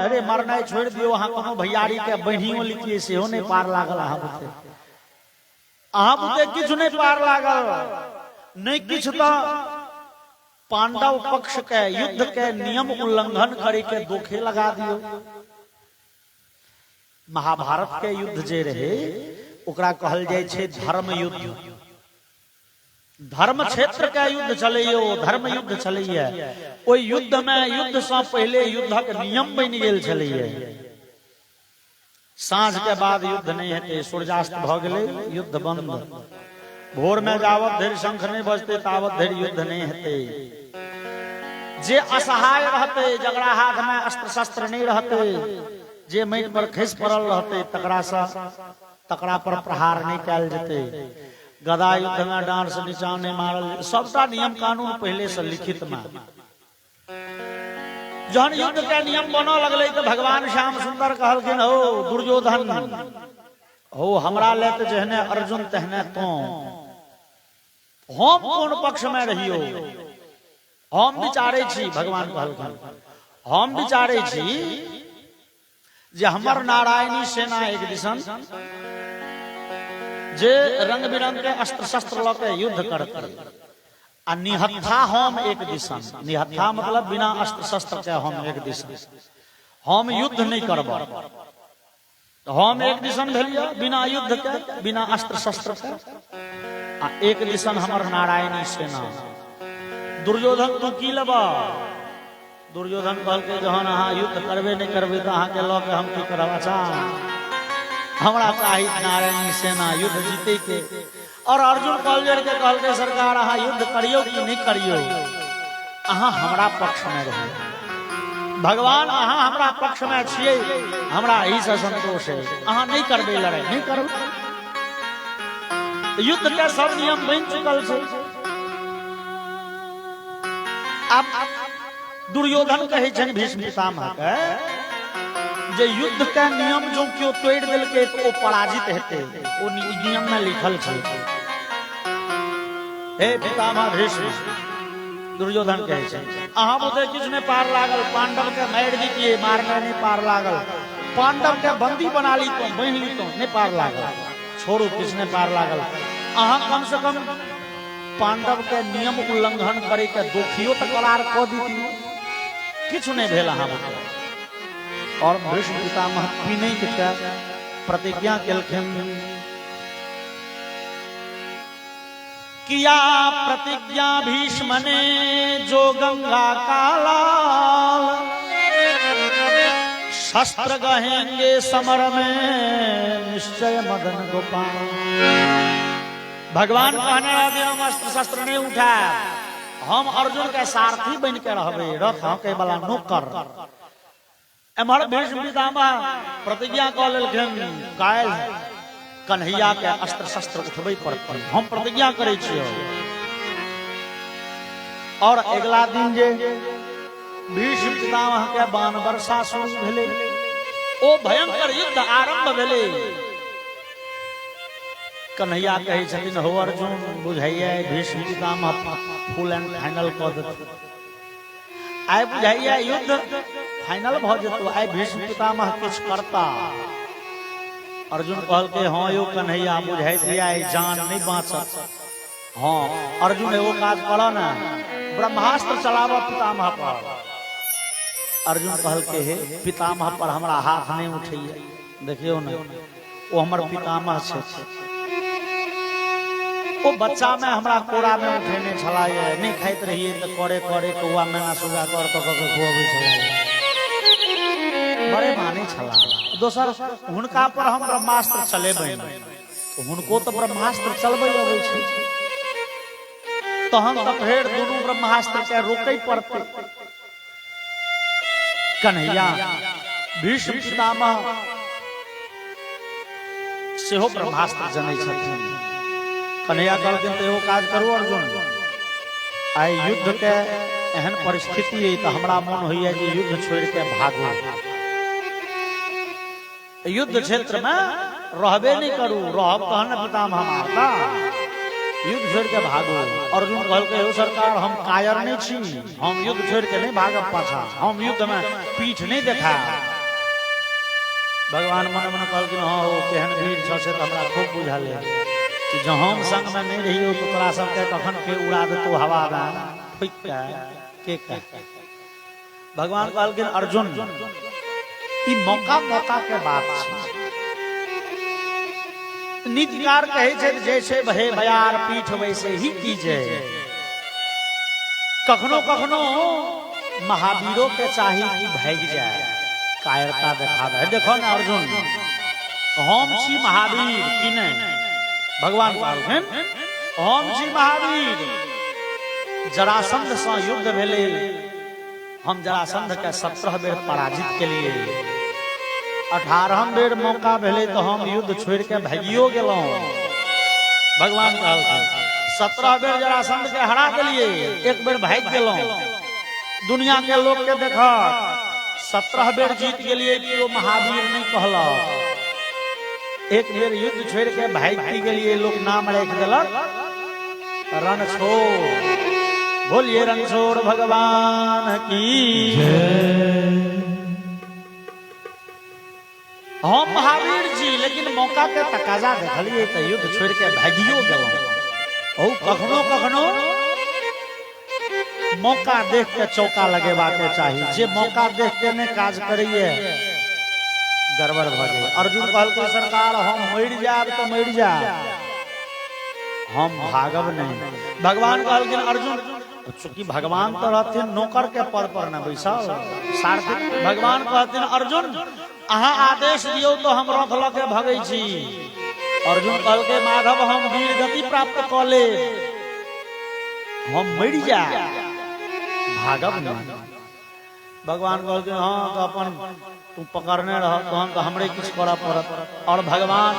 अरे मरनाई छोड़ दियो अहाँ कोनो भैयारी के बहिनियो लिखिए सेहो नहीं पार लागल अहाँ बुते किछु नहीं पार लागल नहीं किछ तो पांडव पक्ष के युद्ध के नियम उल्लंघन करे के दोखे लगा दियो। महाभारत के युद्ध जे रहे ओकरा कहल जाय छे धर्म युद्ध। धर्म क्षेत्र के युद्ध चलैयो धर्म युद्ध चलैया। ओई युद्ध में युद्ध से पहले युद्धक नियम बन गेल छलैया। साँझ के बाद युद्ध नहीं हेते, सूर्यास्त भ गेलै युद्ध बंद। भोर में जावत धरि शंख नहीं बजते तावत धरि युद्ध नहीं हेते। जे असहाय रहते जकरा हाथ में अस्त्र शस्त्र नहीं रहते, जे माटि पर खसि पड़ल रहते तकरा पर प्रहार नहीं कैल जेते। गदा युद्ध में डांड से नीचा नहीं मारल। सबटा नियम कानून पहले से लिखित में। जहन युद्ध के नियम बनो लगले तो भगवान श्याम सुंदर कहलखिन हो दुर्योधन हो हमरा ले तो जहने अर्जुन तहने तो हम कोन पक्ष में रहियो। हम विचारे छी भगवान कहलखिन हम विचारे छी जे हमर नारायणी सेना एक दिसन जे रंग बिरंग के अस्त्र शस्त्र लके युद्ध करते आ निहत्था हम एक दिसन। निहत्था मतलब बिना अस्त्र शस्त्र के हम एक दिसन। हम युद्ध नहीं करब। हम एक दिसन भेलिए बिना युद्ध के बिना अस्त्र शस्त्र के आ एक दिसन हमर नारायणी सेना। दुर्योधन तू की लेबा? दुर्योधन कहल के जहन अहाँ युद्ध करबे नहीं करबे तो अहाँ के लऽ के हम की करब? अच्छा हमरा चाही नारायणी सेना युद्ध जीते के। और अर्जुन कहल के सरकार अहाँ युद्ध करियो कि नहीं करियो अहाँ हमरा पक्ष में रहो। भगवान अहाँ हमरा पक्ष में छिए हमरा ही से संतोष है। अहाँ नहीं करबे लड़ाई नहीं करू। युद्ध के सब नियम बन चुकल छे। अब दुर्योधन कहे छन भीष्म पितामह के जे युद्ध के नियम जो क्यों तोड़ दिलके तो वो पराजित हेते। वो नियम में लिखल छे। हे पितामह भीष्म दुर्योधन कहे छे अहाँ बुते किछ ने पार लागल। पांडव के मार दिए मारने नहीं पार लागल। पांडव के बंदी बना ली तो बन ली तो नहीं पार लागल। छोड़ो किछ ने पार लागल। अहाँ कम से कम पांडव के नियम उल्लंघन करे के दोखियो तो करार क दी किछु नहीं भेल अहाँ बुते। और भीष्म पितामह पीने के प्रतिज्ञा केलखिन किया प्रतिज्ञा भीष्म ने जो गंगा काला शस्त्र गहेंगे समर में निश्चय मदन गोपाल। भगवान कहने लगे हम अस्त्र शस्त्र नहीं उठा हम अर्जुन के सारथी बन के रहबे रथ के वाला नौकर। एमहर भीष्म पितामह प्रतिज्ञा कऽ लेलखिन काल्हि कन्हैया के अस्त्र शस्त्र उठबै पड़तै। हम प्रतिज्ञा करै छियै। और अगला दिन जे भीष्म पितामह के बाण वर्षा शुरू भेलै ओ भयंकर युद्ध आरंभ भेलै। कन्हैया कहै छथिन हो अर्जुन बुझाइए Bhishma Pitamah full and final कऽ देथिन। आइ बुझाइए युद्ध फाइनल भ जेतो। आइ भीष्म पितामह किछ करता। अर्जुन कहल के हाँ यो कन्हैया बुझाई दिया जान नहीं बाँचत। हाँ अर्जुन एगो काज करो ना ब्रह्मास्त्र चलावा पितामह पर। अर्जुन कहल के हे पितामह पर हमरा हाथ नहीं उठैया। देखियो ना वो हमर पितामह छे। वो बच्चा में हमरा कोरा में उठेने छलाए नहीं खाइत रहिए तो करे करे कौआ मैना सुगा कर तो खुआबे छलाए बड़े माने छला। दोसर हुनका पर हम ब्रह्मास्त्र चलेबै तो हुनको तो ब्रह्मास्त्र चलबै अबै छै तहन तो फेर दोनों ब्रह्मास्त्र के रोकै पड़तै। कन्हैया भीष्म पितामह सेहो ब्रह्मास्त्र जनै छथिन। कन्हैया कहलखिन तो एगो काज करू अर्जुन आइ युद्ध के एहन परिस्थिति है तो हमरा मन होइए जे युद्ध छोड़ के भागू। युद्ध क्षेत्र में रहबे नहीं करू रहब तहन पितामह मारता। युद्ध छोड़ के भागो। अर्जुन कहल के हो सरकार हम कायर नहीं छी हम युद्ध छोड़ के नहीं भागब पाछा। हम युद्ध में पीठ नहीं देखा भगवान मन मन कहलखिन हाँ हो केहन भीड़ छ से हमरा खूब बुझाले कि जो हम संग में नहीं रहियो तो तोरा सबके कखन के उड़ा देतो हवा में फुक के भगवान कहलखिन अर्जुन ई मौका मौका के बात छै। नीतिकार कहे छै जैसे बहे बयार पीठ वैसे ही कीजे। कखनो कखनो महावीरों के चाही कि भाग जाए कायरता दिखा दे। देखो ना अर्जुन हम छी महावीर कि नहीं भगवान कहलखिन हम छी महावीर। जरासंध से युद्ध भेले हम जरासंध के 17 बेर पराजित के लिए 18 बेर मौका भेले तो हम युद्ध छोड़ के भागियो गेलौं। भगवान कहलखिन 17 बेर जरासंध के हरा देलिए एक बेर भाग गेलौं। दुनिया के लोग के देखा 17 बेर जीत गेलिए कि वो महावीर नहीं कहला। एक बेर युद्ध छोड़ के भाग गेलिए लोग नाम राख देलक रणछोड़। बोलिए रणछोड़ भगवान की जय। हम महावीर जी लेकिन मौका के तकाजा देखलिए तो युद्ध छोड़ के भागियो गेलौं। ओ कखनो कखनो मौका देख के चौका लगेबा के चाहिए। जे मौका देख के ने काज करिए गड़बड़ भ जाए। अर्जुन कहलकै सरकार हम मर जाब तो मर जाब हम भागब नहीं। भगवान कहलखिन अर्जुन चूंकि भगवान तो रहथिन नौकर के पद पर न बैसल सारथी। भगवान कहथिन अर्जुन अहाँ आदेश दियो तो हम रथ ल के भगै छी। अर्जुन कहलकै माधव हम वीर गति प्राप्त क ले हम मर जाब भागब नहीं। भगवान कहलकै हाँ तो अपन तू पकड़ने रह तो हमरे कुछ करऽ पड़त। और भगवान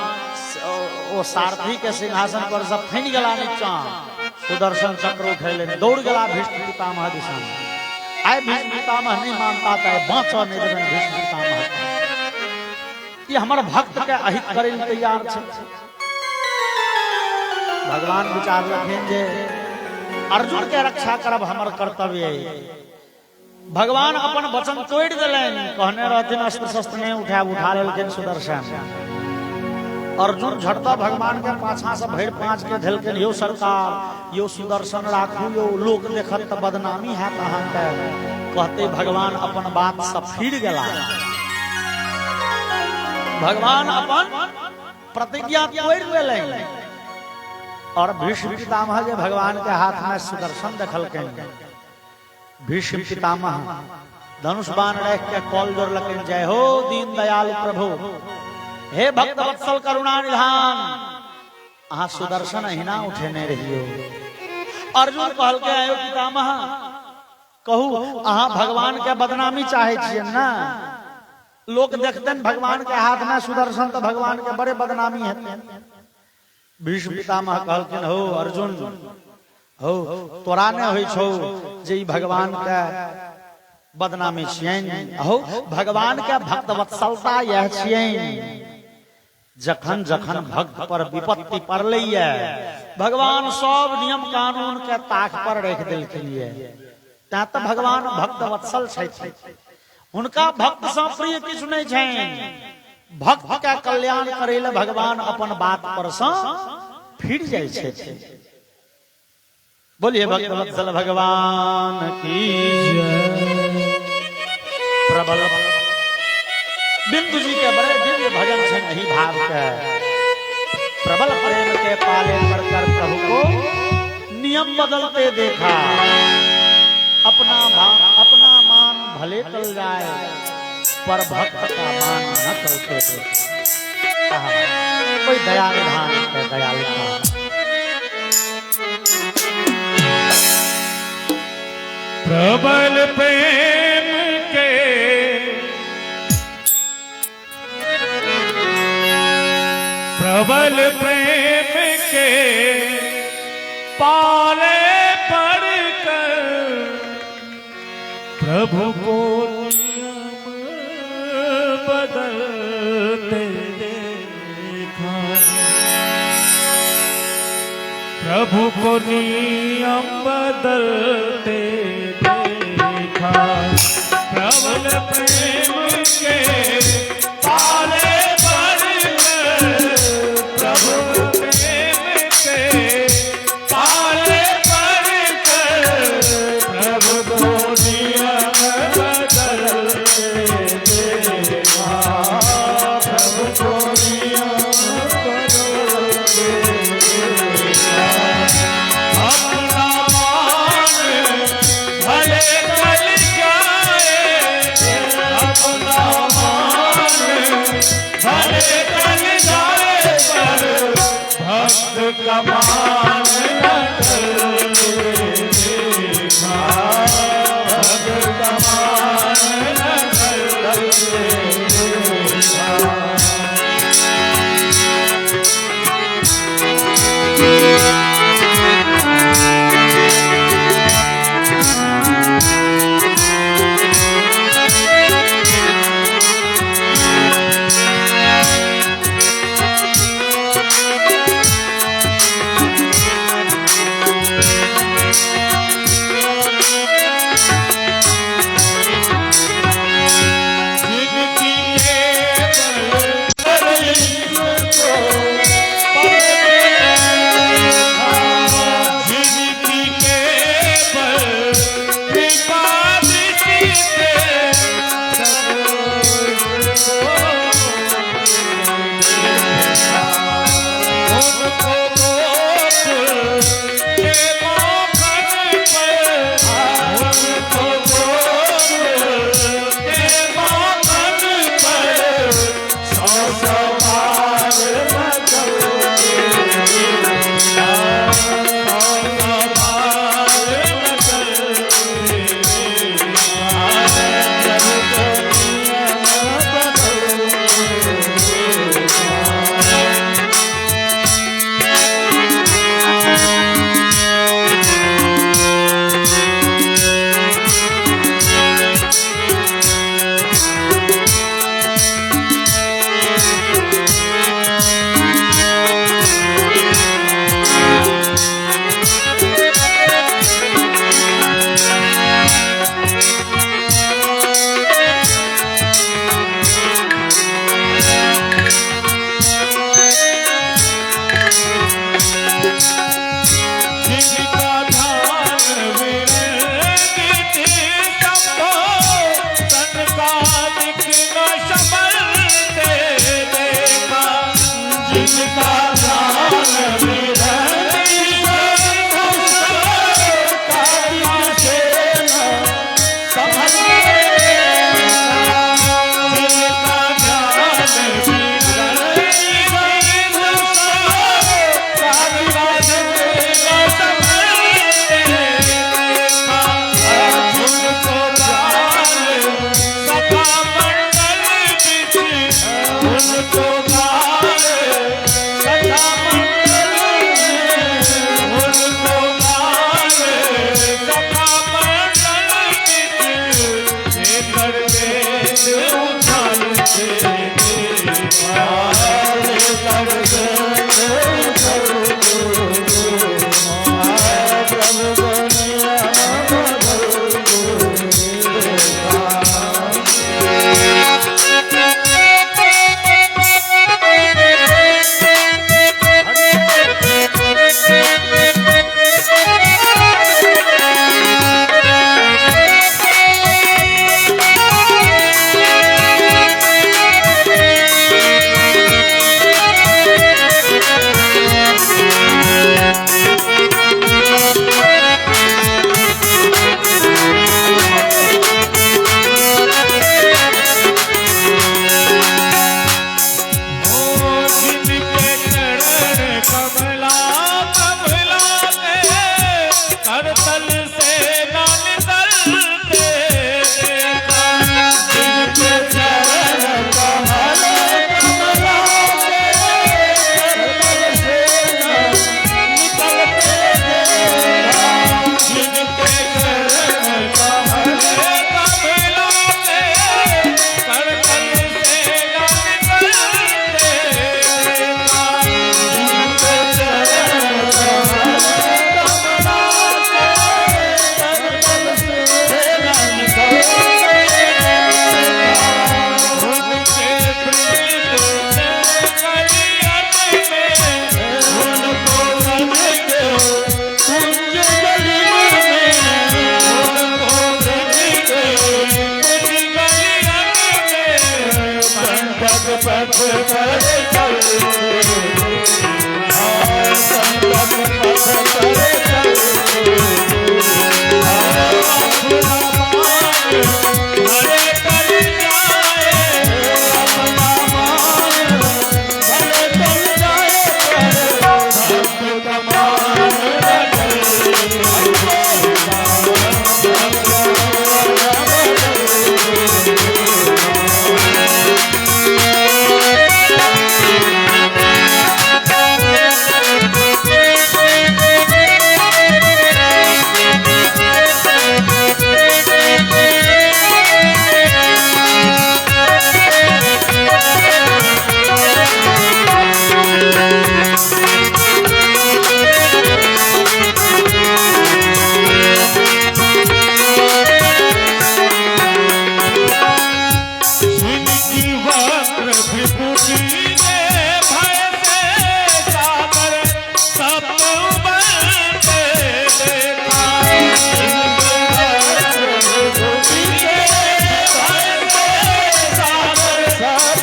वो सारथी के सिंहासन पर सब फैन गला नीचा सुदर्शन चक्र उठैले दौड़ गला भीष्म पितामह दिशा। आए भीष्म पितामह नहीं मानता था बाँचो नहीं देबन भीष्म पितामह। ये हमारे भक्त के अहित करे तैयार छे। भगवान विचार रखें जे अर्जुन के रक्षा करब हमर कर्तव्य है। भगवान अपन वचन तोड़ दिलन कहने रहथिन अस्त्र शस्त्र ने उठा लेलखिन सुदर्शन। अर्जुन झटता भगवान के पाछा से भैर पांच के धलखिन यो सरकार यो सुदर्शन राखू यो लोक देखत त बदनामी है कहां के। कहते भगवान अपन बात से फिर गेला। भगवान अपन प्रतिज्ञा तोड़ देलन और भीष्म पितामह के भगवान के हाथ में सुदर्शन देखलखिन। भीष्म पितामह धनुष बाण रख के कॉल जोड़लखिन जय हो दीन दयाल प्रभु हे भक्त वत्सल करुणा निधान अहाँ सुदर्शन हिना उठेने रहियो। अर्जुन कहलकै आयो पितामह कहू अहाँ भगवान के बदनामी चाहे छियै ना। लोग देखतन भगवान के हाथ में सुदर्शन तो भगवान के बड़े बदनामी हेतै। भीष्म पितामह कहलखिन हो अर्जुन हो तोरा ने होइ छौ जे भगवान के बदनामी छियनि। हो भगवान के भक्त वत्सलता यह छियनि जखन जखन भक्त पर विपत्ति पड़लैया भगवान सब नियम कानून के ताक पर रख देलखिन। ता त भगवान भक्त वत्सल छथि। हुनका भक्त सँ प्रिय किछु नहीं छनि। भक्त के कल्याण करे ले भगवान अपन बात पर सँ फिर जाय छथि। बोलिए भक्त वत्सल भगवान की जय। प्रबल बिंदु जी के बड़े दिव्य भजन छन यही भाव के। प्रबल प्रेम के पाले कर कर प्रभु को नियम बदलते देखा। अपना मान भले टल जाए पर भक्त का मान न टलते देखा। कोई दया निधान है दयालुता। प्रबल प्रेम के प्रबल प्रेम के पाले पड़कर प्रभु को नियम बदलते देखा। प्रभु को नियम बदलते देखा। प्रबल प्रेम के पाले भले चल जाए पर भक्त का मान न कर देखा, भक्त का मान न कर देखा। विभूति के भय से सागर सब बनते देखा। विभूति के भय से सागर सब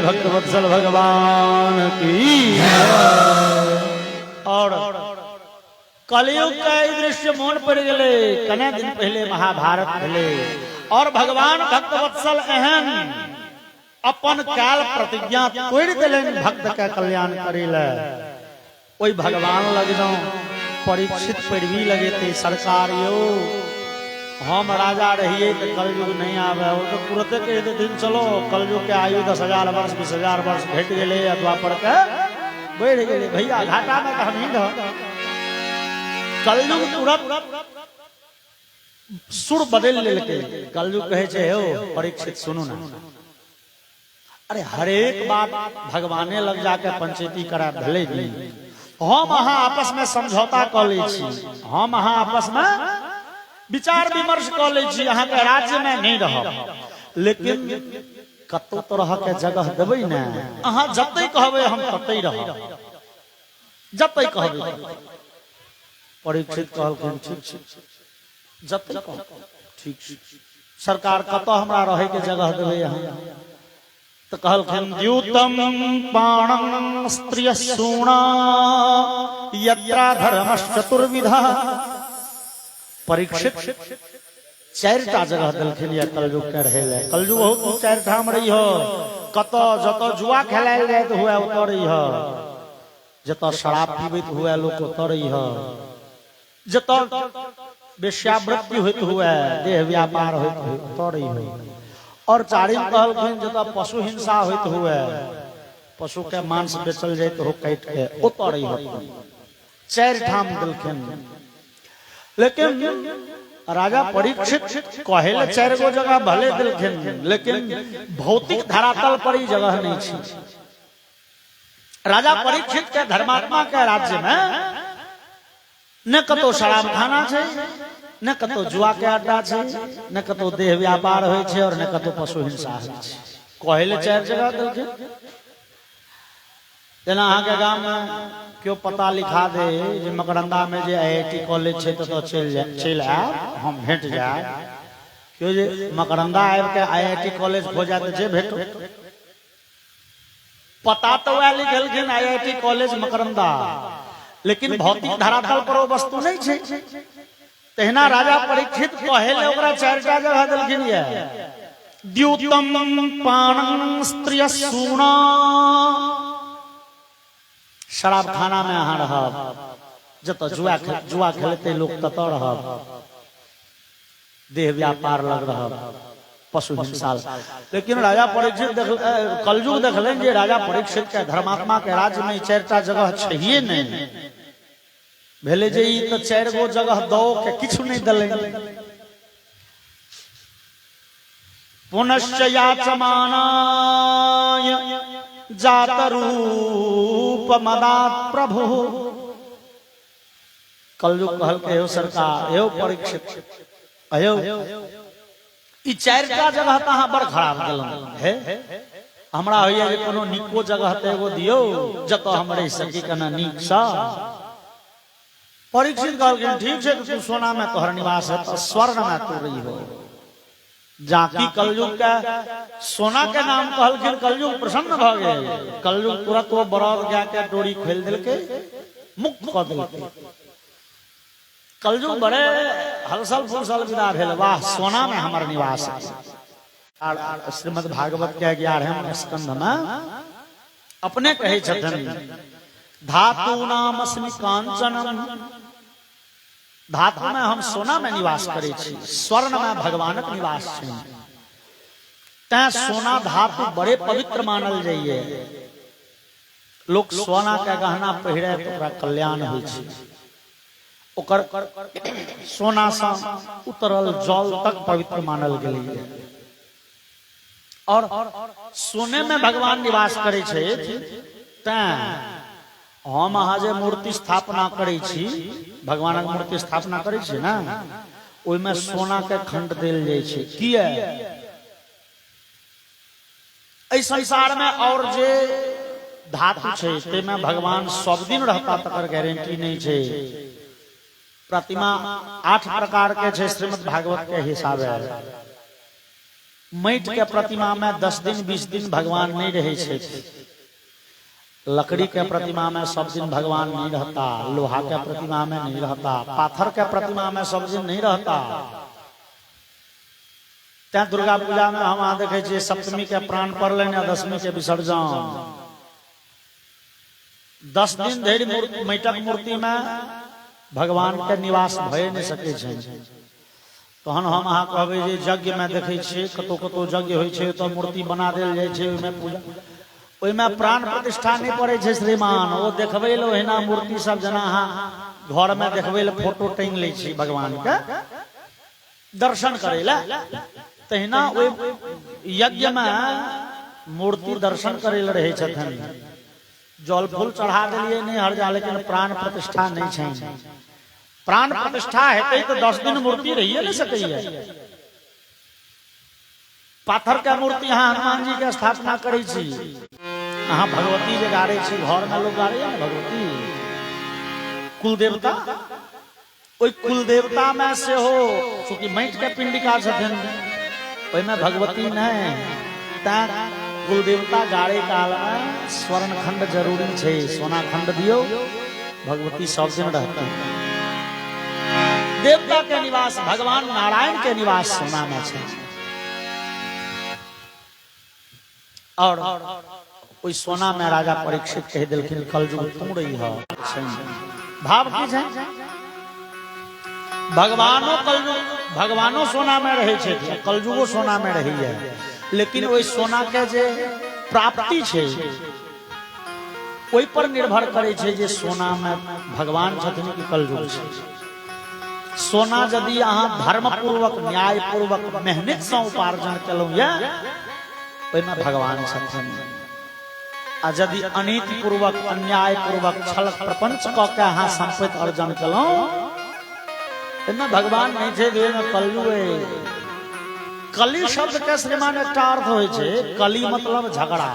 भक्तवत्सल भगवान की। और कलयुग का दृश्य मोन पड़ गए। कने दिन पहले महाभारत भेले और भगवान भक्तवत्सल एहन अपन काल प्रतिज्ञा तोड़ दिलन भक्त के कल्याण करेला। ओई भगवान लग जाओ परीक्षित पैरवी लगे थे सरकार यो हम राजा रहिए तो कलयुग नहीं आवे। वो तो तुरंत के दिन चलो कलयुग के आयु 10,000 वर्ष 20,000 वर्ष घट गए द्वापर के बढ़ गए भैया घाटा में हम ही कलयुग तुरंत सुर बदल लेके कलयुग कहे छे हो परीक्षित सुनो ना। अरे हरेक बात भगवाने लग जाके पंचायती करा भले भी हम अहाँ आपस में समझौता कर ले छी। हम अहाँ आपस में विचार विमर्श कर ले छी। अहाँ के राज्य में नहीं रह लेकिन कतो तरह के जगह देबै ना। अहाँ जतै कहबै हम ततै रह जतै कहबै। परीक्षित कहलखिन ठीक छै जतै कह ठीक छै सरकार कतो हमरा रहे के जगह देबै अहाँ। तो कहलखिन द्यूतम बाणं स्त्रिय सूणा यत्रा धर्मश्चतुर्विधा। परीक्षित 4टा जगह दिलखिन या कलयुग के रहे ले। कलयुग बहुत 4 ठाम रही हो। कतो जतो जुआ खेलायल जात हुए उतो रही हो। जतो शराब पीबैत हुए लोग उतो रही हो। जतो वेश्यावृत्ति होइत हुए देह व्यापार होइत हुए उतो रही हो। और चारिम कहलखिन जतो पशु हिंसा होइत हुए पशु के मांस बेचल जाइत हो काट के उतो रही हो। 4 ठाम दिलखिन। लेकिन राजा परीक्षित कहेले 4 गो जगह भले दिलखिन लेकिन भौतिक धरातल पर ही जगह नहीं छी। राजा परीक्षित के धर्मात्मा के राज्य में न कतो शराब खाना छै न कतो जुआ के अड्डा छै न कतो देह व्यापार होय छै और न कतो पशु हिंसा होय छै। कहेले 4 जगह दिलखिन। जेना अहाँ के गांव में क्यों पता लिखा दे जे मकरंदा में जे IIT कॉलेज छै तो चल आए हम भेंट जाए। क्यों जे मकरंदा आबि के IIT कॉलेज खोजा तो जे भेटो। पता तो वह लिखलखिन IIT कॉलेज मकरंदा लेकिन भौतिक धरातल पर वो वस्तु नहीं छै। तहिना राजा परीक्षित कहेले ओकरा 4टा जगह दिलखिन ये द्यूतम पाणं स्त्रिय सूणा। शराब खाना में अहाँ रहब जतो जुआ खेलते लोग ततो रहब देह व्यापार लग रहब पशु हिंसा। लेकिन राजा परीक्षित कलयुग देखलन जे राजा परीक्षित के धर्मात्मा के राज्य में 4टा जगह चाहिए नहीं भेले जे ई तो 4 गो जगह दो के किछु नहीं दले। पुनश्च याचमानाय जात रूप मदात प्रभु। कलयुग कहल के हो सरकार एहो परीक्षित अयो ई चारिटा जगह कहाँ बड़ खराब गेलन है। हमरा होइए जे कोनो निको जगह ते एगो दियो जतो हम रह सकी कना नीक सा। परीक्षित कहल के ठीक है तू सोना में तोहर निवास है तो स्वर्ण में तू रही हो। जाकी कलयुग का सोना के नाम कहल के कलयुग प्रसन्न भ गए। कलयुग तुरंत वो बराबर जाके डोरी खोल दिल के मुक्त कर दिल। कलयुग बड़े हलसल फुलसल विदा भेल वाह सोना में हमार निवास है। श्रीमद् भागवत के 11वें स्कंध में अपने कहे छथन धातु नाम अस्मि कांचनम। धातु में हम सोना में निवास करे छी स्वर्ण में भगवानक निवास छै। तै सोना धातु बड़े पवित्र मानल जाइए। लोग सोना के गहना पहिरे तो ओकरा कल्याण होइ छै। ओकर सोना सा उतरल जल तक पवित्र मानल गेलै। और सोने में भगवान निवास करे छे। तैं हम अहाँ जे मूर्ति स्थापना करे छी भगवानक मूर्ति स्थापना करे छी ना ओइ में सोना के खंड देल जाय छै। किया एहि संसार में और जे धातु छै ते में भगवान सब दिन रहता तकर गारंटी नहीं छै। प्रतिमा 8 प्रकार के छै श्रीमद् भागवत के हिसाब है। माटि के प्रतिमा में 10 दिन 20 दिन भगवान नहीं रहे छै। लकड़ी के प्रतिमा में सब दिन भगवान नहीं रहता। लोहा के प्रतिमा में नहीं रहता। पाथर के प्रतिमा में सब दिन नहीं रहता। त्या दुर्गा पूजा में हम वहां देखे छियै सप्तमी के प्राण पड़लन या दशमी के विसर्जन। 10 दिन धरि माटिक मूर्ति में भगवान के निवास भय नहीं सके छै। तहन हम अहाँ कहबै जे यज्ञ में देखे छियै कतो कतो यज्ञ होइ छै तो मूर्ति बना देल जाइ छै ओइमे पूजा ओइमे प्राण प्रतिष्ठा नहीं पड़े छै श्रीमान। ओ देखबै ले ओहिना मूर्ति सब जना अहाँ घर में देखबै ले फोटो टांग लै छी भगवान के दर्शन करे ले तहिना ओइ यज्ञ में मूर्ति दर्शन करे ले रहे छथिन। जल फूल चढ़ा देलिए नहीं हर जा लेकिन प्राण प्रतिष्ठा नहीं छै। प्राण प्रतिष्ठा हेतै तो 10 दिन मूर्ति रहिए नहीं सकैए। पाथर के मूर्ति यहाँ हनुमान जी के स्थापना करे छी। अहाँ भगवती जे गाड़े छी घर में लोग गाड़े ना भगवती कुल देवता ओइ कुल देवता में से हो चूंकि माटि के पिंडिका छथिन ओइमे भगवती नहीं ता कुल देवता गाड़े काल में स्वर्ण खंड जरूरी छै। सोना खंड दियो भगवती सब दिन रहती। देवता के निवास भगवान नारायण के निवास सोना में छै। और कोई सोना में राजा परीक्षित कह दिलखिन कलयुग तुम रही हो। भाव की छै भगवानो सोना में रहे छै कलयुगो सोना में रही है। लेकिन ओइ सोना के जे प्राप्ति छै ओइ पर निर्भर करे छै जे सोना में भगवान छथिन कि कलयुग छै। सोना यदि अहाँ धर्म पूर्वक न्याय पूर्वक मेहनत से उपार्जन केलौं या ओइमे भगवान छथिन। आ यदि अनीति पूर्वक अन्याय पूर्वक छल प्रपंच क के अहाँ संपत्ति अर्जन केलौं इनमें भगवान नहीं छै। कलयुग कली शब्द के श्रीमान एकटा अर्थ होइ छै। कली मतलब झगड़ा।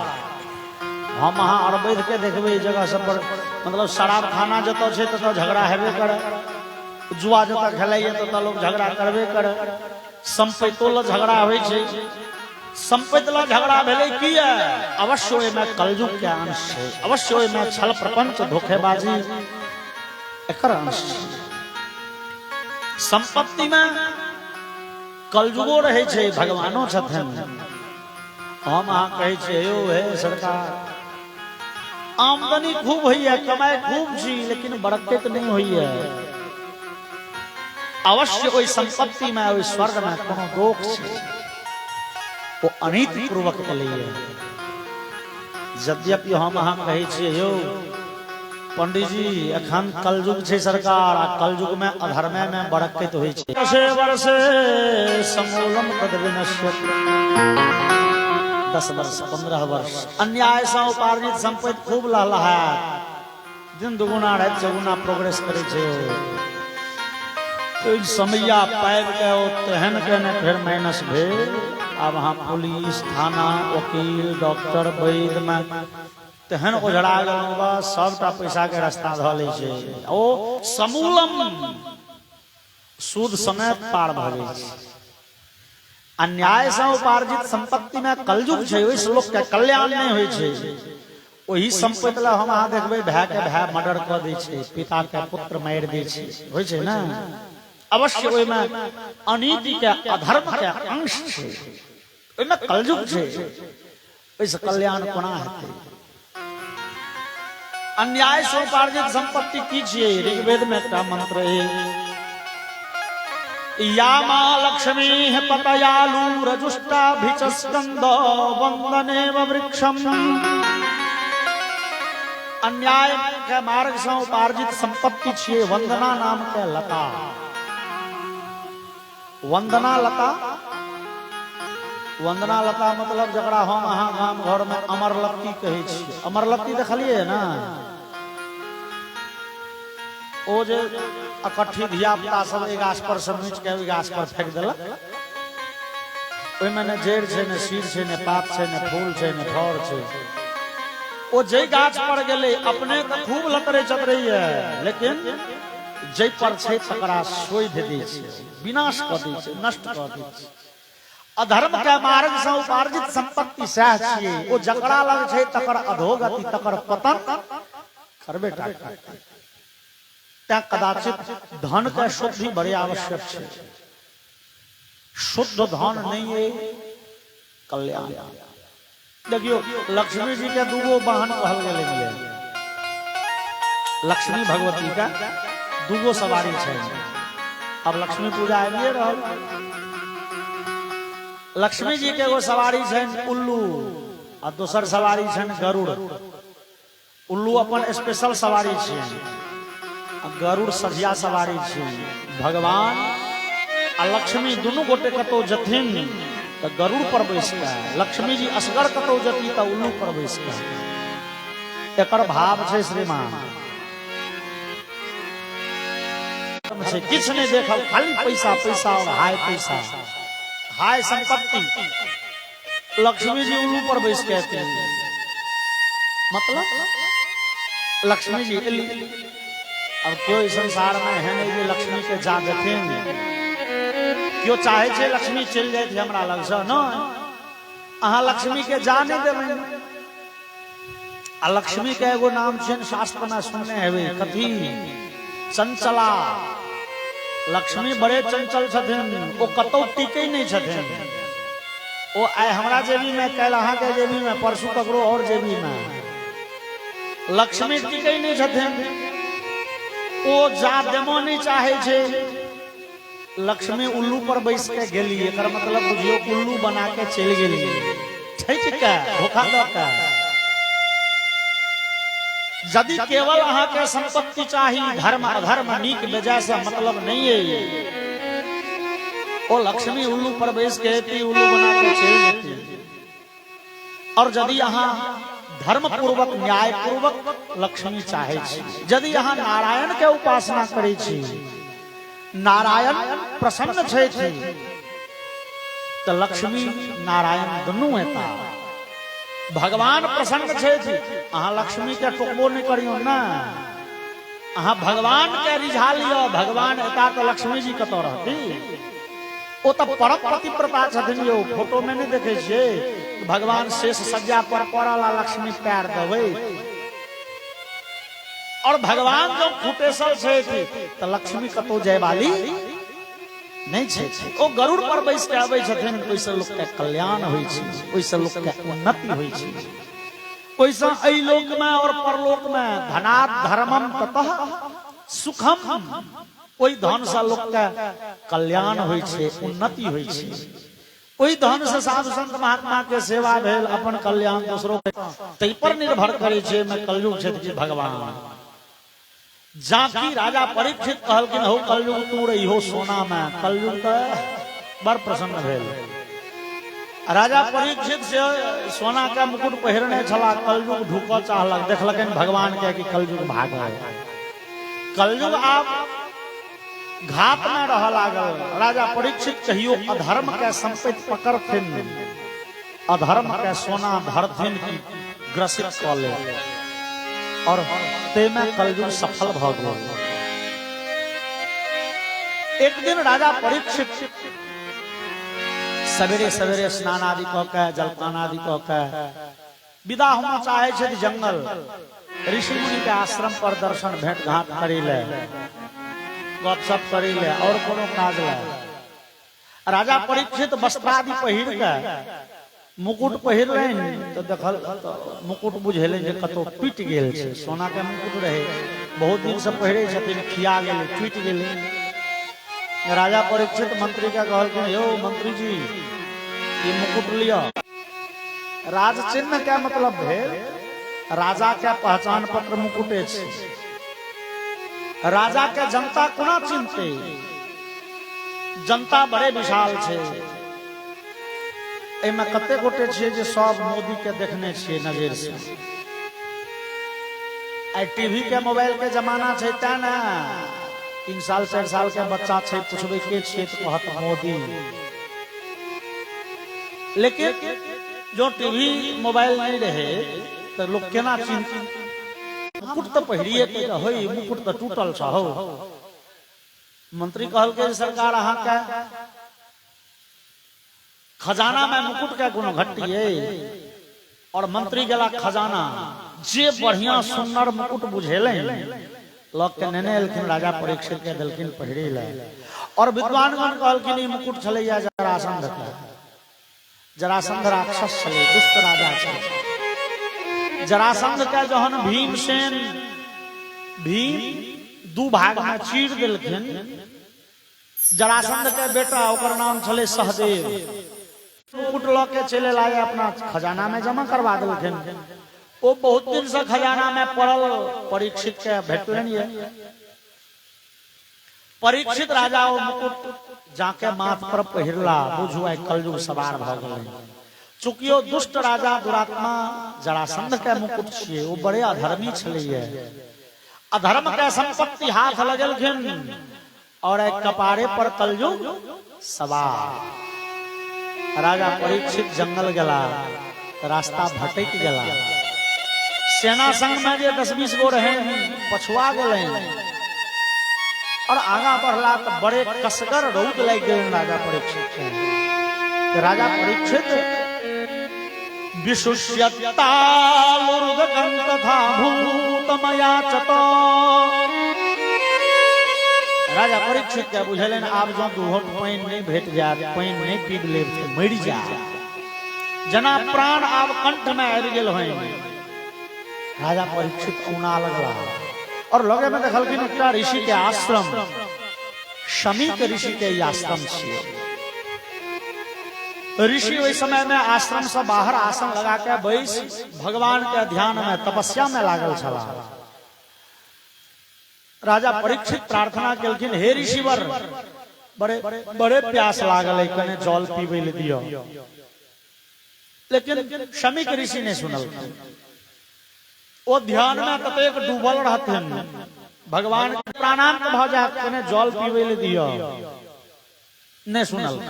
हम अहाँ अरवैद के देखबै जगह सब पर मतलब शराब खाना जतौ छै ततौ झगड़ा हेबे करे। जुआ जतौ खेलाइए ततौ लोग झगड़ा करबे करे। संपत्ति ल झगड़ा होइ छै। संपत्ति ला झगड़ा भेले की है अवश्य ओइमे कलयुग के अंश है। अवश्य ओइमे छल प्रपंच धोखेबाजी एकर अंश है। संपत्ति में कलयुगो रहे छै भगवानो छथिन। हम अहाँ कहै छियै यौ हे सरकार आमदनी खूब होइए कमाई खूब छी लेकिन बरकत नहीं होइए। अवश्य ओइ संपत्ति में ओइ स्वर्ग में कोनो दोष छै वो अनीति पूर्वक के लिए। यद्यपि हम अहाँ कहै छियै यौ पंडित जी अखन कलयुग छै सरकार आ कलयुग में अधर्मे में बरकत होइ छै। वर्षे वर्षे समूलम तद विनश्यति 10 वर्ष 15 वर्ष अन्याय से उपार्जित संपत्ति खूब लहलहाया दिन दुगुना रात चौगुना प्रोग्रेस करे छे तो समैया पाइब के तेहन के ने फिर माइनस भेल अब वहाँ पुलिस थाना वकील डॉक्टर वैद्य में तेहन उझड़ा गया सबटा पैसा के रास्ता ध ले छे ओ समूलम सूद समेत पार भगे छे अन्याय से उपार्जित संपत्ति में कलयुग छे ओइ लोक के कल्याण नहीं होय छे वही संपत्ति ला हम अहाँ देखबे भाई के भाई मर्डर कर दै छे पिता के पुत्र मार दै छे होय छे ना अवश्य ओइ में अनीति के अधर्म के अंश छे ओइ में कलयुग छे ओइसे कल्याण कोना हेतै अन्याय से उपार्जित संपत्ति की छिए ऋग्वेद में एकटा मंत्र है या मां लक्ष्मी पतयालु रजुष्टाभिचस्कंद वंदनेव वृक्षम अन्याय के मार्ग से उपार्जित संपत्ति छिए वंदना नाम के लता वंदना लता मतलब जकरा हम अहाँ गाम घर में अमरलत्ती कहे छी अमरलत्ती देखलिए ना ओ जे इकट्ठी धिया पुता सब एक गाछ पर से नोच के ओइ गाछ पर फेंक देलक ओइ में ने जड़ छै ने शीर छै ने पात छै ने फूल छै ने फल छै ओ जे गाछ पर गेले अपने तो खूब लतरे चतरे है लेकिन जे पर छै तकरा सोइध दै छै विनाश क दै छै नष्ट क दै छै अधर्म के मार्ग से उपार्जित संपत्ति सह छिए ओ जकरा लग छै तकर अधोगति तकर पतन करबे टा करतै त्या कदाचित धन का शुद्धि बड़ी आवश्यक है शुद्ध धन नहीं है कल्याण देखियो लक्ष्मी जी के दूगो वाहन कहल गेले लक्ष्मी भगवती का दूगो सवारी है अब लक्ष्मी पूजा आइए रहल लक्ष्मी जी के एगो सवारी है उल्लू और दोसर सवारी है गरुड़ उल्लू अपन स्पेशल सवारी है गरुड़ सझिया सवारी छे भगवान आ लक्ष्मी दुनू गोटे कतौ जथिन त गरुड़ पर बैस के लक्ष्मी जी असगर कतौ जती त उल्लू पर बैस के एकर भाव छे श्रीमान किछ नहीं देखल खाली पैसा पैसा और हाय पैसा हाय संपत्ति लक्ष्मी जी उल्लू पर बैस के मतलब लक्ष्मी जी अब क्यों इस संसार में है नहीं ये लक्ष्मी के जा देखें क्यों चाहे छे लक्ष्मी चल जाए थे हमरा लग से न अहाँ लक्ष्मी के जा नहीं देवे आ लक्ष्मी के एगो नाम छे शास्त्र में सुनने हेवे कथी चंचला लक्ष्मी बड़े चंचल छथिन ओ कतौ टिकै नहीं छथिन ओ आइ हमरा जेबी में काल्हि अहाँ के जेबी में परसू ककरो और जेबी में लक्ष्मी टिकै नहीं छथिन ओ जा देमो नहीं चाहे छे लक्ष्मी उल्लू पर बैस के गेली एकर मतलब बुझियो उल्लू बना के चल गेली ठीक के धोखा द के यदि केवल अहाँ के संपत्ति चाही धर्म अधर्म नीक बेजाय से मतलब नहीं है ओ लक्ष्मी उल्लू पर बैस के उल्लू बना के चल जेती और यदि अहाँ धर्म पूर्वक न्याय पूर्वक लक्ष्मी चाहे यदि यहाँ नारायण के उपासना करे नारायण प्रसन्न छे तो लक्ष्मी नारायण दुनू हेता भगवान प्रसन्न छे अहाँ लक्ष्मी के टोकबो नहीं करियो ना अहाँ भगवान के रिझा लियो भगवान हेता तो लक्ष्मी जी कतौ रहती ओ तो परम पतिव्रता छथिन यो फोटो में नहीं देखे छे भगवान शेष सज्जा पर पड़ला लक्ष्मी पैर देवे और भगवान जो फुटेसल छे तो लक्ष्मी कतौ जाय वाली नहीं छे ओ गरुड़ पर बैस के आबै छथिन ओइसे लोक के कल्याण होई छै ओइसे लोक के उन्नति होई छै ओइसे एहि लोक में और परलोक में धनात् धर्मम ततः सुखम ओइ धन से लोक के कल्याण होई छै उन्नति होई छै ओइ धन से साधु संत महात्मा के सेवा भेल अपन कल्याण दोसरो के तै पर निर्भर करे छै में कलयुग क्षेत्र भगवान जाकी राजा परीक्षित कहलकिन हो कलयुग तू रही हो सोना में कलयुग बड़ प्रसन्न भेल आ राजा परीक्षित से सोना का मुकुट पहिरने छला, कलयुग ढूको चाहलक, देखलकन भगवान के कि कलयुग भाग है, कलयुग आप घात में रह लागल। राजा परीक्षित कहियो अधर्म के संपत्ति पकड़थिन, अधर्म के सोना धरथिन की ग्रसित क ले, और ते में कलयुग सफल भ गेल। एक दिन राजा परीक्षित सवेरे सवेरे स्नान आदि क के, जलपान आदि क के विदा होना चाहे छथि जंगल, ऋषि मुनि के आश्रम पर दर्शन भेंट घाट करी ले, गपशप करी ले, और कोनो काज ले। राजा परीक्षित वस्त्रादि पहिर के मुकुट पहिरलनि तो देखल मुकुट बुझेले जे कतौ टूट गेल छै, सोना के मुकुट रहे, बहुत दिन से पहिरे छथिन, खिया गेले, टूट गेले। राजा परीक्षित मंत्री के कहलखिन, यो मंत्री जी ये मुकुट लिया। राज चिन्ह क्या मतलब भेल, राजा के पहचान पत्र मुकुटे छै। राजा के जनता कोना चिन्हते, जनता बड़े विशाल छै। एमे कते गोटे छियै जे सब मोदी के देखने छियै नजर से। आई टीवी के मोबाइल के जमाना छै, ता ना 3 साल 4 साल के बच्चा छै, पूछबे के छियै तो कहत मोदी। लेकिन जो टीवी मोबाइल नहीं रहे तो लोग केना चिन्ह, मुकुट तो पहिरिए के होई, मुकुट तो टूटल छ हो। मंत्री कहल के सरकार अहाँ के खजाना में मुकुट के गुण घटिए, और मंत्री गेला खजाना, जे बढ़िया सुंदर मुकुट बुझेले लोग के नेने एलखिन, राजा परीक्षित के देलखिन पहिरे ले। और विद्वानगण कहलखिन ई मुकुट छलैया जरासंध के, जरासंध राक्षस छले, दुष्ट राजा छले। जरासंध के जहन भीमसेन भीम 2 भाग में चीर देलखिन, जरासंध के बेटा ओकर नाम छले सहदेव, मुकुट ल के चले लाए अपना खजाना में जमा करवा देलखिन। वो बहुत दिन से खजाना में पड़ल, परीक्षित के भेटलनि। परीक्षित राजा वो मुकुट जाके माथ पर पहिरला, बुझु आई कलयुग सवार भ गेलै। चूंकि दुष्ट राजा दुरात्मा जरासंध के मुकुट छियै, वो बड़े अधर्मी छलैये, अधर्म के संपत्ति हाथ लगेलखिन, और एक कपारे पर कलयुग सवार। राजा परीक्षित जंगल गला, रास्ता भटक गला, सेना संग में जे 10-20 गो रहे पछुआ गए, और आगा बढ़ला तो बड़े कसगर रौद लग गए राजा परीक्षित के। राजा परीक्षित विशुष्यता तथा भूतमया चतो, राजा परीक्षित के बुझलन आब जो 2 घोट पानी नहीं भेट जाए, पानी नहीं पीब लेब तो मर जाए, जना प्राण आब कंठ में आबि गेल हैं। राजा परीक्षित औना लगला, और लगे में देखलखिन एकटा ऋषि के आश्रम, शमीक ऋषि के आश्रम छियै। ऋषि ओहि समय में आश्रम से बाहर आसन लगा के बैस भगवान के ध्यान में तपस्या में लागल छला। राजा परीक्षित प्रार्थना केलखिन, हे ऋषिवर बड़े बड़े प्यास लागल है, कने जल पीबे ले दियो। लेकिन शमीक ऋषि ने सुनल, वो ध्यान में कतेक डूबल रहथिन, भगवान के प्राणांत भ जाए, कने जल पीबे ले दियो, ने सुनल।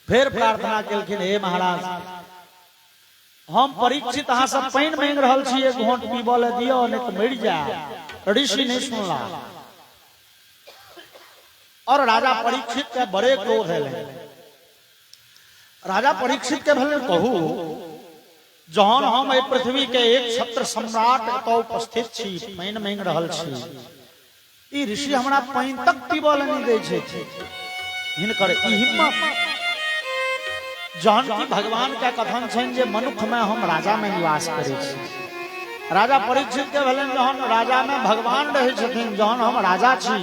फिर प्रार्थना केलखिन, हे महाराज हम परीक्षित अहाँ सब पानी मांग रहल छी, 1 घोंट पीबे ले दियो, नहीं तो मर जाए। ऋषि नहीं सुनला, और राजा परीक्षित के बड़े क्रोध है। राजा परीक्षित के भले कहू, जहन हम ए पृथ्वी के एक छत्र सम्राट एतौ उपस्थित छी, पानी मांग रहल छी, ई ऋषि हमरा पानी तक पीबे ले नहीं दै छै। हिनकर ई हिम्मत, जहन की भगवान के कथन छनि जे मनुख में हम राजा में निवास करै छी। राजा परीक्षित के भले जहन राजा में भगवान रहे छथिन, जहन हम राजा छी,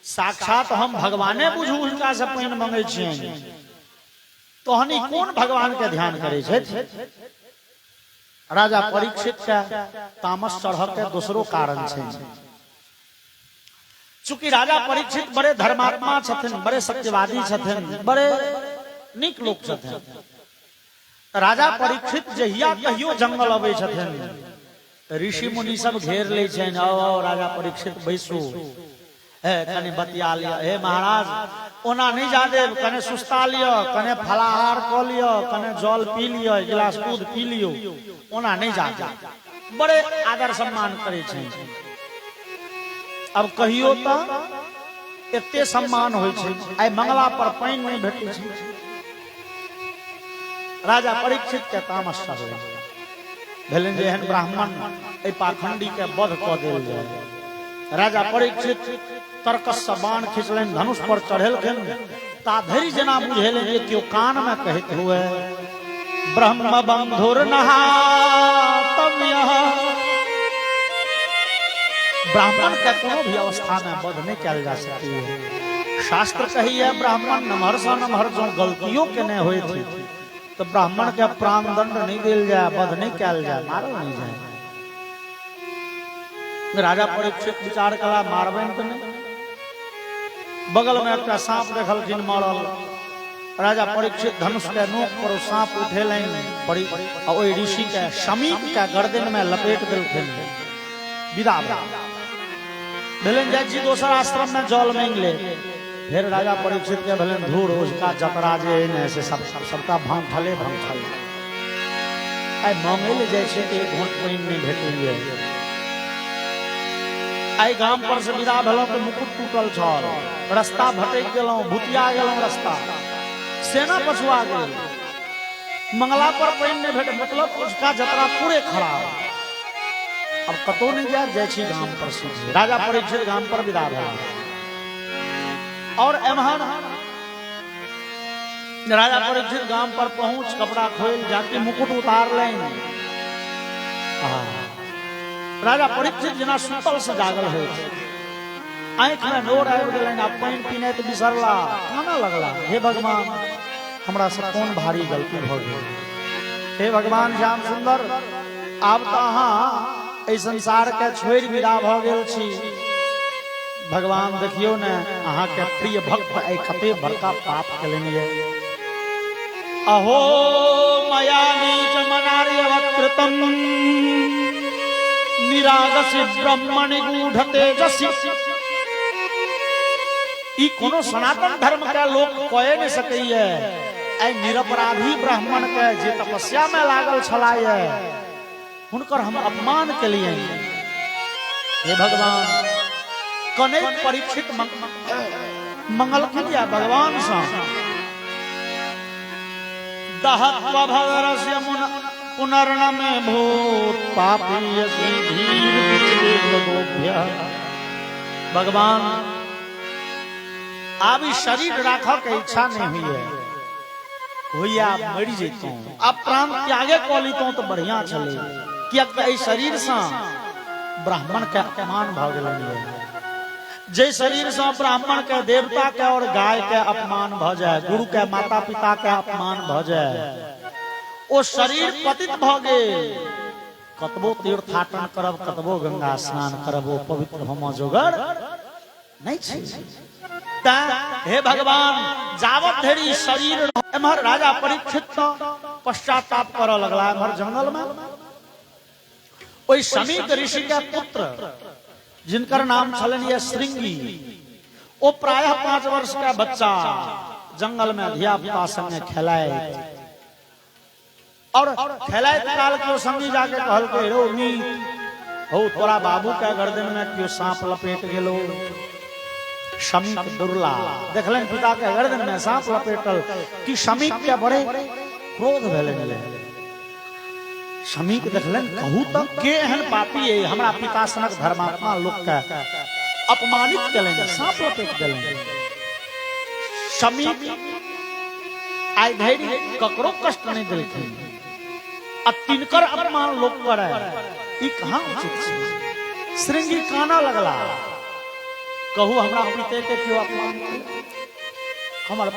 साक्षात हम भगवाने बुझू हुनका से पानी मांगे छियनि, तहनी कोन भगवान के ध्यान करे छथि। राजा परीक्षित के तामस चढ़ के दोसरो कारण छै। चूंकि राजा परीक्षित बड़े धर्मात्मा छथिन, बड़े सत्यवादी छथिन, बड़े नीक लोक छथिन, राजा परीक्षित जहिया कहियो जंगल अबै छथिन ऋषि मुनि सब घेर ले छन। आओ राजा परीक्षित बैसू, है कने बतिया लिया। हे महाराज ओना नहीं जा देव, कने सुस्ता लियो, कने फलाहार क लियो, कने जल पी लियो, गिलास दूध पी लियो, ओना नहीं जा दे। बड़े आदर सम्मान करे छन। अब कहियो त एते सम्मान होय छै, आइ मंगला पर पानी नहीं भेटै छै। राजा परीक्षित के तामस भेल, भेलन जे एहन ब्राह्मण ए पाखंडी के वध क देल जाय। राजा परीक्षित तरकस से बाण खिंचलन, धनुष पर चढ़ेलखिन। ता धरि जना बुझेलन जे केओ कान में कहत हुए ब्रह्म बंधुर नहातम्य। ब्राह्मण के कोनो भी अवस्था में वध नहीं कल जा सकती है। शास्त्र कही है ब्राह्मण नमहर सा नमहर जो गलतियों के नहीं हुए थी तो ब्राह्मण के प्राण दंड नहीं दिल जाए, वध नहीं कल जाए, मारो नहीं जाए। राजा परीक्षित विचार कला मारबेन तो नहीं। बगल में एक सांप देखलखिन मरल। राजा परीक्षित धनुष के नोक पर सांप उठेलन, बड़ी ओई ऋषि के समीप के गर्दन में लपेट देलखिन। विदा भेलन जाय जी दोसर आश्रम में जल मांग ले। फिर राजा परीक्षित के भेलन धूर उसका जतरा जे ने से सबका भांग थले आई मांगे ले जाय छै कि एक घोंट पानी नहीं भेटैये। आई गाम पर से विदा भेलौं तो मुकुट टूटल छल, रास्ता भटक गेलौं, भुतिया गेलौं, रास्ता सेना पछुआ गेल। मंगला पर पानी नहीं भेटे मतलब उसका जतरा पूरे खराब। अब कतो नहीं जाय छी गाम पर से। राजा परीक्षित गाम पर विदा भेल और एमहर राजा परीक्षित गाम पर पहुंच कपड़ा खोल जाके मुकुट उतार लें। राजा परीक्षित जना सुतल से जागल है, आंख में नोर आबि गेलनि। आ पानी पीने तो बिसरला, काना लगला हे भगवान हमरा से कौन भारी गलती भ गेल। हे भगवान श्याम सुंदर आब तो अहाँ एहि संसार के छोड़ विदा भ गेल छी। भगवान देखियो ने अहाँ के प्रिय भक्त आई कते बड़का पाप केलनि ये। अहो मया नीच मनार्यवकृतं निरागसि ब्रह्मणि गूढ़ तेजसि। ई कोनो सनातन धर्म के लोग कहे नहीं सकैये। आई निरपराधी ब्राह्मण के जे तपस्या में लागल छलाये हुनकर हम अपमान केलिए। हे भगवान कने परीक्षित मंगल किया भगवान सा दहत्व भगरस्य पुनर्न में भूत पापी भगवान अब शरीर राखा के इच्छा नहीं हुई है, हुई आप मर जेतों, अब प्राण त्यागे कलितों तो बढ़िया चले कि शरीर से ब्राह्मण के अपमान भ गेलनि। जे शरीर से ब्राह्मण के देवता के और गाय के अपमान भ जाए, गुरु के माता पिता के अपमान भ जाए, ओ शरीर पतित भ गेल। कतबो तीर्थाटन करब, कतबो गंगा स्नान करब, ओ पवित्र होम जोगर नहीं छै। हे भगवान जावत धरि शरीर एमहर राजा परीक्षित पश्चाताप करऽ लगला। एमहर जंगल में ओई समीक ऋषि के पुत्र जिनकर नाम छलन ये श्रृंगी, वो प्रायः 5 वर्ष का बच्चा जंगल में धिया पुता संगे खेलाए और खेलाए काल के संगी जाके कहल के रो मीत हो तोरा बाबू के गर्दन में क्यों सांप लपेट गेलो। समीक दुर्ला देखलन पिता के गर्दन में सांप लपेटल कि समीक के बड़े क्रोध भेलन। समीक देखलन कहू तो के एहन पापी है हमरा पिता सनक धर्मात्मा लोक के अपमानित केलन, सांप लपेट देलन। समीक आइ धैर्य ककरो कष्ट नहीं देलखिन आ तिनकर अपमान लोक करे ई कहां उचित छै। श्रृंगी काना लगला कहू हमरा पिते के क्यों अपमान केलक। हमर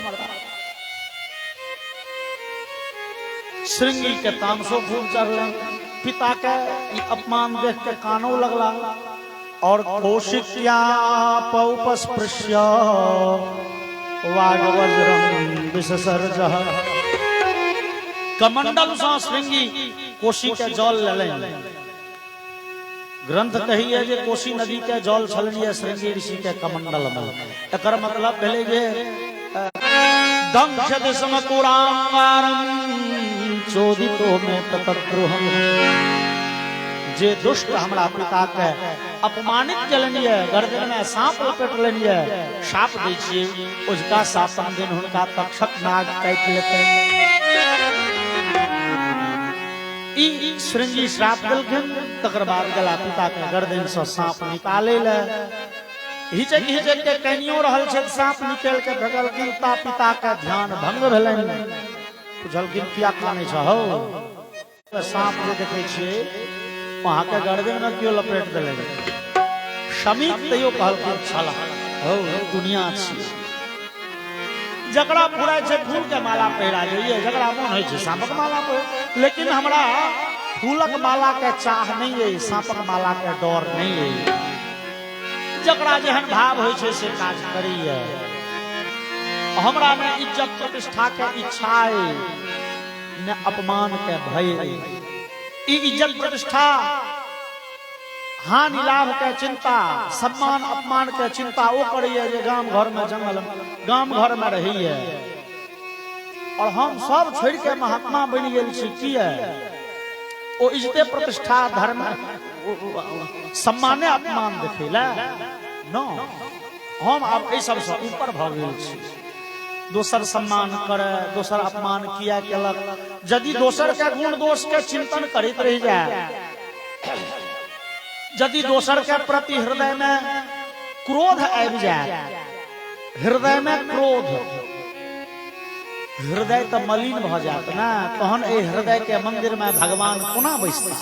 श्रृंगी के तामसो खूब चढ़ल, पिता के अपमान देख के कानो लगला और कौशिक्या पौपस्पृश्य वागवज्रम विससर्जः कमंडल से श्रृंगी कोशी के जल लेलनि। ग्रंथ कही है जे कोशी नदी के जल छलनी श्रृंगी ऋषि के कमंडल में। एकर मतलब भेले जे दंश दिशम कुरांगारम चोदितो में ततद्रुहम। जे दुष्ट हमरा पिता के अपमानित केलनि है, गर्दन में सांप लपेट लेनी है, शाप दै छियै उजका सातम दिन हुनका तक्षक नाग काटि लेतै। ई श्रृंगी श्राप देलखिन। तकर बाद गला पिता के गर्दन से सांप निकाले ले हिचक हिचक के कनियो रहल छै, सांप निकल के भगलखिन। ता पिता के ध्यान भंग भेलनि। बुझलखिन किया काने छ हो सांप जे देखे छियै वहां के गर्दन में क्यों लपेट देले। शमीक तैयो कहलखिन छला हो दुनिया छी, जकरा फुराय छै फूल के माला पहिरा जाइए, जकरा मन होइ छै सांपक माला पहिर। लेकिन हमरा फूलक माला के चाह नहीं है, सांपक माला के डर नहीं है। जकरा जेहन भाव होइ छै से काज करिए। हमरा ने इज्जत प्रतिष्ठा के इच्छा है, न अपमान के भय है। इज्जत प्रतिष्ठा हानि लाभ के चिंता, सम्मान अपमान के चिंता वो करिए जे गांव घर में जंगल गांव घर में रही है। और हम सब छोड़ के महात्मा बन गेल छी। की है ओ इज्जते प्रतिष्ठा धर्म सम्माने अपमान देखे ला न। हम अब ए सब से ऊपर भ गेल छी। दोसर सम्मान करे, दोसर अपमान किया केलक। यदि दोसर के गुण दोष के चिंतन करते रह जाए, यदि दोसर के प्रति हृदय में क्रोध आबि जाए, हृदय में क्रोध, हृदय तो मलिन भ जात ना। तहन ए हृदय के मंदिर में भगवान कोना बैसता।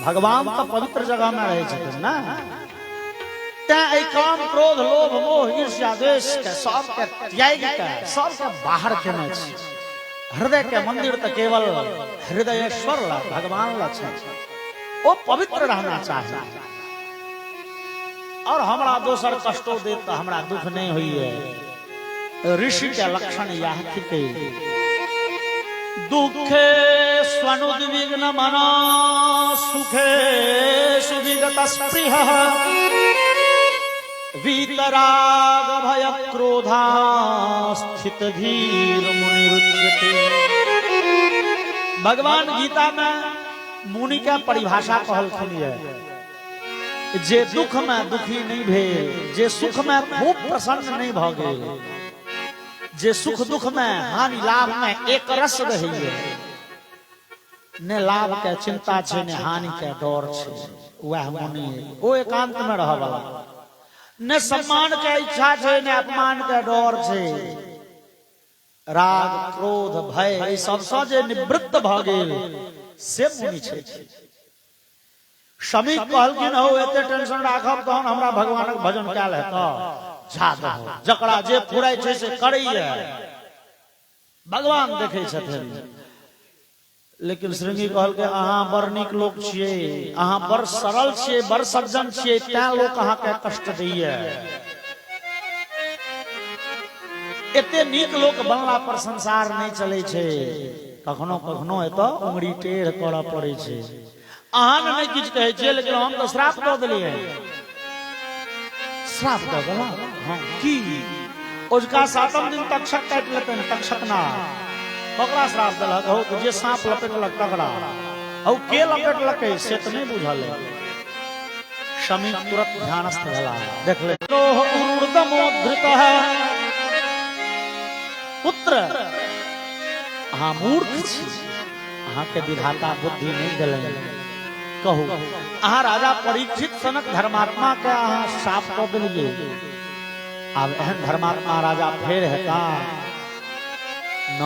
भगवान तो पवित्र जगह में रहे छथिन ना। काम क्रोध लोभ मोह ईर्ष्या द्वेष के सब के त्याग के सब के बाहर केने छी। हृदय के मंदिर तो केवल हृदयेश्वर ला भगवान ला छै, वो पवित्र रहना चाहिए। और हमरा दोसर कष्टो दे तो हमरा दुख नहीं हुई है। ऋषि के लक्षण यह थिके दुखे स्वनुद्विग्न मना सुखे सुविगत स्पृह वीतराग भय क्रोधा स्थित धीर मुनिरुच्यते। भगवान गीता में मुनि का परिभाषा कहलखिन है जे दुख में दुखी नहीं भेल, जे सुख में खूब प्रसन्न नहीं भ गेल, जे सुख दुख में हानि लाभ में एक रस रहिए। ने लाभ के चिंता छे ने हानि के डर छे, वह मुनि ओ एकांत में रह वाला। ने सम्मान के इच्छा छे ने अपमान के डर छे। राग क्रोध भय सब से जे निवृत्त भ गेल से मुनि छे। शमीक कहलखिन हो एते टेंशन राखब तहन हमरा भगवानक भजन कैल हेत। जा दहो जकरा जे फुराय छे से करैए, भगवान देखे छथिन। लेकिन श्रृंगी कहल के अहाँ बड़ नीक लोक छियै, अहाँ बड़ सरल छियै, बड़ सज्जन छियै, तैं लोक अहाँ के कष्ट दैये। एते नीक लोक बनला पर संसार नहीं चले छे। कखनो कखनो एतो उंगली टेढ़ करऽ पड़े छे। अहाँ ने नहीं किछ कहे छे, लेकिन हम तो श्राप दऽ देलियै। श्राप दऽ देला हां की उजका सातम दिन तक्षक काटि लेतन। तक्षक ना ओकरा श्राप देलक हो तो जे सांप लपेटलक तकरा औ के लपेटलकै से तो नहीं बुझल। शमी तुरंत ध्यानस्थ भेला, देख ले लोह ऊर्ध्वमोद्धृत पुत्र अहाँ मूर्ख छी, अहाँ के विधाता बुद्धि नहीं देलनि। कहू अहाँ राजा परीक्षित सनक धर्मात्मा के अहाँ श्राप कऽ देलियै। आब एहन धर्मात्मा राजा फेर हेता न।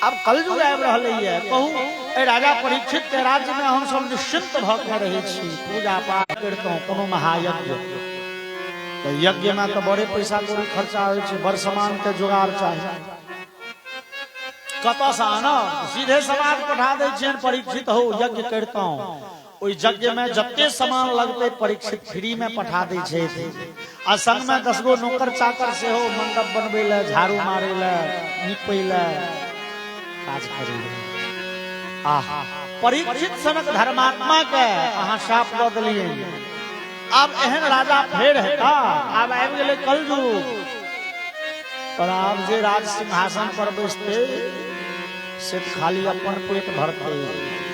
अब कलयुग आबि रहलै है। कहू ए राजा परीक्षित के राज्य में हम सब निश्चिंत भ के रहे छी, पूजा पाठ करतौ, कोनो महायज्ञ। तो यज्ञ में तो बड़े पैसा कौड़ी खर्चा होइ छै, बड़ सामान के जुगाड़ चाहिए। कतऽ से आनब? सीधे समाज पठा दै छियन परीक्षित हो यज्ञ करतौ। ओइ यज्ञ में जते सामान लगते परीक्षित फ्री में पठा दै छै। आ संग में 10 गो नौकर चाकर से हो मंडप बनबै ले, झाड़ू मारै ले, निपै ले, काज करी। आह परीक्षित सनक धर्मात्मा के अहाँ शाप दऽ देलियै। अब एहन राजा फेर है का? अब आबि गेलै कलयुग। पर आब जे राज सिंहासन पर बैसते से खाली अपन पेट भरते,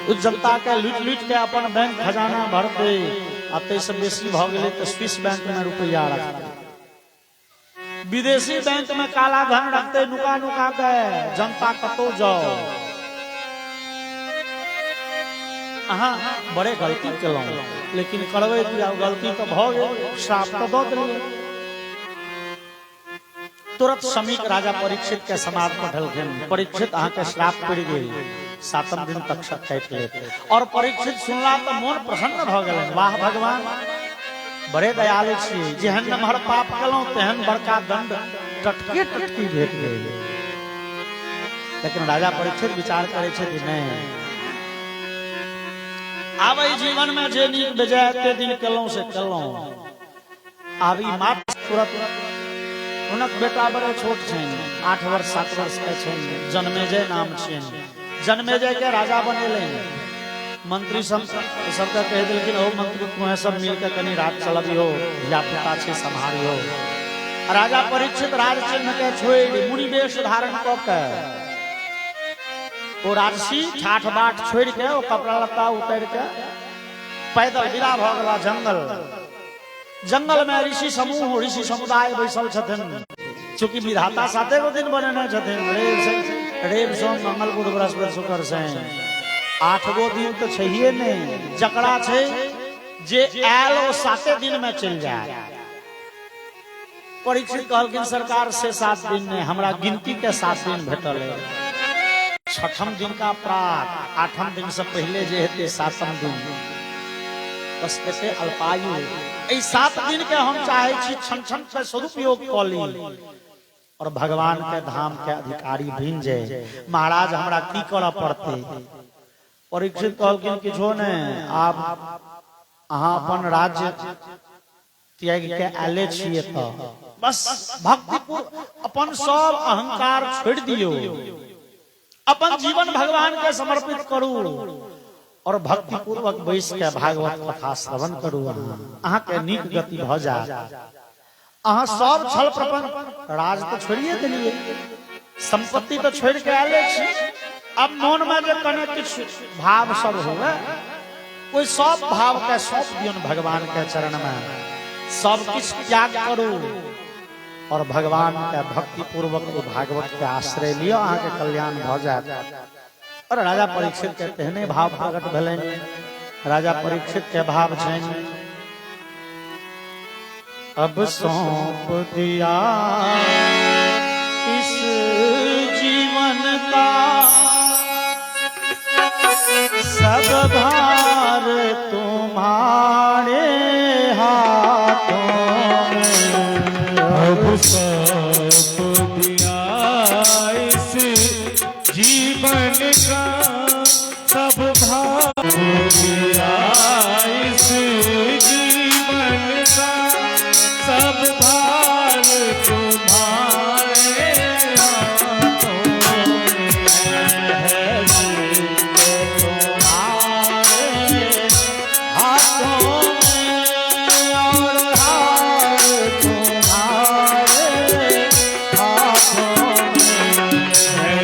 उस जनता के लूट लूट के अपन बैंक खजाना भरते। अते से बेसी भ गेलै तो स्विस बैंक में रुपया रखते, विदेशी बैंक में काला धन रखते, नुका नुका के। जनता कतो जाओ, अहाँ बड़े गलती केलहुँ, लेकिन करबै कि आब गलती तो भ गेल, श्राप तो दऽ देलियै। तुरंत समीक राजा परीक्षित के समाज पठलखिन। परीक्षित अहाँ के श्राप पड़ गेल, 7 दिन तक सब काटि ले। और परीक्षित सुनला तो मन प्रसन्न भ गेल। वाह भगवान, बड़े दयालु छी, जेहन नमहर पाप केलहुँ तेहन बड़का दंड टटके टटकी भेट गेल। लेकिन राजा परीक्षित विचार करे छै कि नहीं, आब एहि जीवन में जे नीक बेजाय एते दिन केलहुँ से केलहुँ। आब ई मात्र तुरंत हुनक बेटा बड़े छोट छन, 8 वर्ष 7 वर्ष के छन, जन्मेजय नाम छन। जन्मेजय के राजा बनेलनि। मंत्री सबके कह देलखिन, ओ मंत्री तुम्हें सब मिलकर कनी राज चलबियो, धिया पुता छे सम्हारियो। राजा परीक्षित राज चिन्ह के छोड़ि मुनि वेश धारण क के ओ राजसी ठाठ बाट छोड़ के ओ कपड़ा लत्ता उतार के पैदल विदा भ गेला जंगल। जंगल में ऋषि समूह ऋषि समुदाय बैसल छथिन। चूंकि विधाता 7 दिन बनेने छथिन, रेव सोम मंगल बुध बृहस्पति शुक्र शनि, 8 दिन तो चाहिए नहीं। जकड़ा छै जे आयल ओ 7 दिन में चल जाए। परीक्षित कहलखिन सरकार से 7 दिन नहीं, हमरा गिनती के 7 दिन भेटल है। 6ठम दिन का प्रात, 8ठम दिन से पहले जे हेते 7म दिन, बस ऐसे अल्पायु। 7 दिन के हम चाहे छी क्षण क्षण पे सदुपयोग क ली और भगवान के धाम के अधिकारी बन जाए। महाराज हमरा की करऽ पड़ते? परीक्षित कहलखिन किछो नहीं, आप अहाँ अपन राज्य त्याग के आले छिए तो बस भक्तिपूर्व अपन सब अहंकार छोड़ दियो, अपन जीवन भगवान के समर्पित करू और भक्ति पूर्वक बैस के भागवत कथा श्रवण करू। अहाँ के नीक गति भ जाए। अहाँ सब छल प्रपंच राज तो छोड़िए देलिए, संपत्ति तो छोड़ के आले छी। अब मन में जे कने किछ भाव सब होवे, कोई सब भाव के सौंप दियन भगवान के चरण में। सब किछ त्याग करू और भगवान के भक्ति पूर्वक भागवत के आश्रय लियो, अहाँ के कल्याण भ जाए। और राजा परीक्षित के तेहने भाव प्रकट भेलन। राजा परीक्षित के भाव छन, अब सौंप दिया इस जीवन का सब भार तुम्हारे हाथों में। अब सौंप दिया इस जीवन का सब भार दिया, इस जीवन का सब भार तुम्हारे हाथों में है। तुम्हारे हाथों में और हार तुम्हारे हाथों में है।